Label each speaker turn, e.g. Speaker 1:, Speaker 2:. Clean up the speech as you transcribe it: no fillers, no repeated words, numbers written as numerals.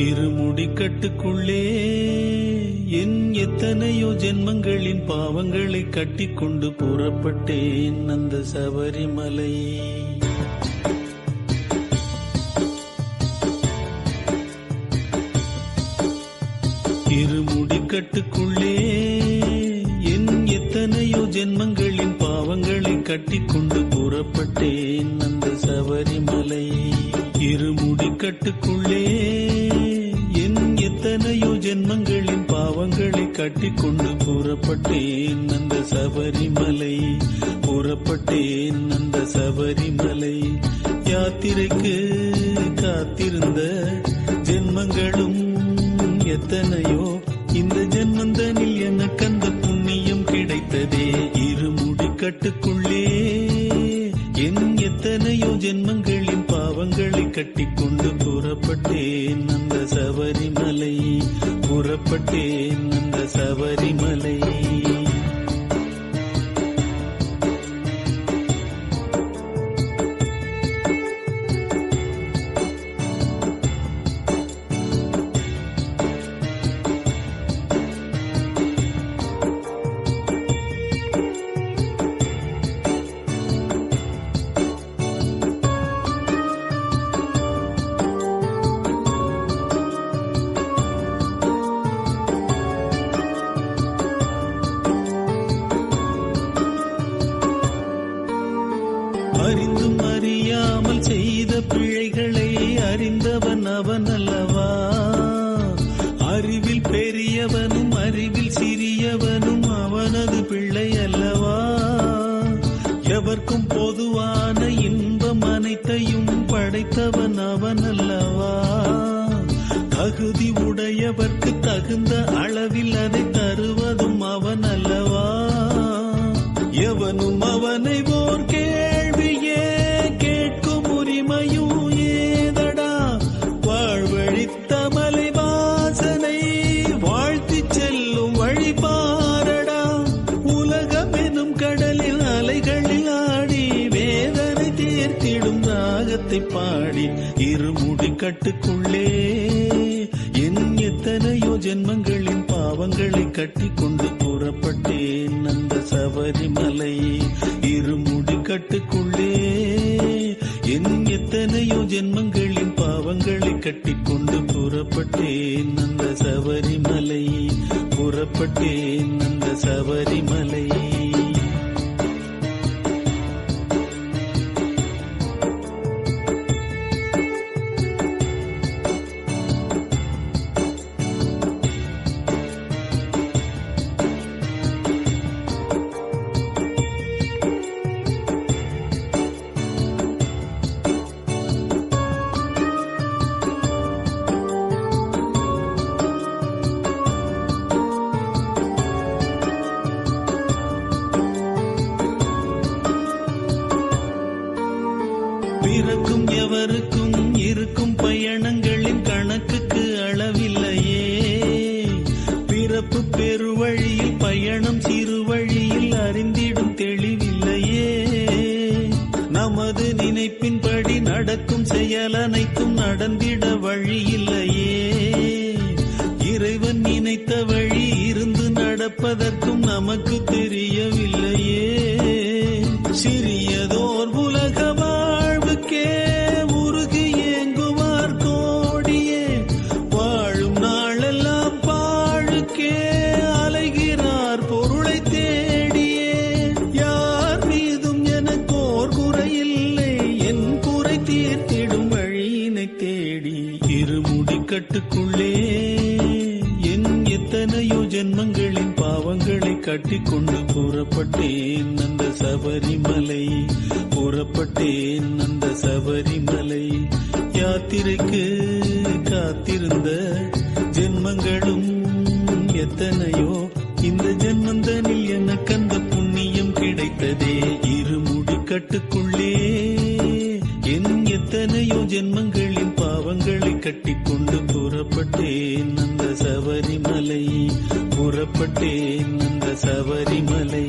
Speaker 1: இருமுடிக்கட்டுக்குள்ளே என் எத்தனையோ ஜென்மங்களின் பாவங்களை கட்டிக்கொண்டு புறப்பட்டேன் அந்த சபரிமலை. இருமுடிக்கட்டுக்குள்ளே என் எத்தனையோ ஜென்மங்களின் பாவங்களை கட்டிக்கொண்டு புறப்பட்டேன் அந்த சபரிமலை. இருமுடிக்கட்டுக்குள்ளே என் எத்தனையோ ஜென்மங்களின் பாவங்களை கட்டிக்கொண்டு புறப்பட்டேன் அந்த சபரிமலை. புறப்பட்டேன் அந்த சபரிமலை. யாத்திரைக்கு காத்திருந்த ஜென்மங்களும் எத்தனையோ, இந்த ஜென்மந்தனில் எனக்கு அந்த புண்ணியம் கிடைத்ததே. இருமுடிக்கட்டுக்குள்ளே என் எத்தனையோ ஜென்மங்களின் பாவங்களை கட்டிக்கொண்டு புறப்பட்டேன் அந்த சபரிமலை. புறப்பட்டேன் அந்த சபரிமலை. அறிந்தும் அறியாமல் செய்த பிழைகளை அறிந்தவன் அவன் அல்லவா. அறிவில் பெரியவனும் அறிவில் சிறியவனும் அவனது பிள்ளை அல்லவா. எவர்க்கும் பொதுவான இன்பம் அனைத்தையும் படைத்தவன் அவன் அல்லவா. தகுதி உடையவர்க்கு தகுந்த அளவில் அதை தருவதும் அவன் அல்லவா. எவனும் அவனை ஓர் கேள்வியே கேட்கும் உரிமையும் ஏதடா. வாழ்வழித்த மலை வாசனை வாழ்த்தி செல்லும் வழி பாரடா. உலகம் எனும் கடலில் அலைகளில் ஆடி வேதனை தீர்த்திடும் ராகத்தை பாடி. இருமுடிக்கட்டுக்குள்ளே என் எத்தனையோ ஜென்மங்களின் பாவங்களை கட்டிக்கொண்டு புறப்பட்டேன் அந்த சபரிமலை. இருமுடிக்கட்டுக்குள்ளே என் எத்தனையோ ஜென்மங்களின் பாவங்களை கட்டிக்கொண்டு புறப்பட்டேன் அந்த சபரிமலை. புறப்பட்டேன் அந்த சபரிமலை. பிறக்கும் எவருக்கும் இருக்கும் பயணங்களின் கணக்குக்கு அளவில்லையே. பிறப்பு பெருவழியில் பயணம் சிறு வழியில் அறிந்திடும் தெளிவில்லையே. நமது நினைப்பின்படி நடக்கும் செயல் அனைத்தும் நடந்திட வழியில்லையே. இறைவன் நினைத்த வழி இருந்து நடப்பதற்கும் நமக்கு தெரியவில்லையே. சிறியதோர் உலக வாழ்வுக்கே உருகி ஏங்குவார் கோடியே. வாழும் நாளெல்லாம் பாழுக்கே அலைகிறார் பொருளை தேடியே. யார் மீதும் எனக்கோர் குறையில்லை, என் குறை தீர்த்திடும் வழியினை தேடி. இருமுடிக்கட்டுக்குள்ளே என் எத்தனையோ ஜென்மங்களின் பாவங்களை கட்டிக்கொண்டு புறப்பட்டேன் அந்த சபரிமலை. புறப்பட்டேன் அந்த சபரிமலை. யாத்திரைக்கு காத்திருந்த ஜென்மங்களும் எத்தனையோ, இந்த ஜென்மந்தனில் எனக்கு அந்த புண்ணியம் கிடைத்ததே. இருமுடிக்கட்டுக்குள்ளே என் எத்தனையோ ஜென்மங்களின் பாவங்களை கட்டிக்கொண்டு புறப்பட்டேன் அந்த சபரிமலை. புறப்பட்டேன் அந்த சபரிமலை.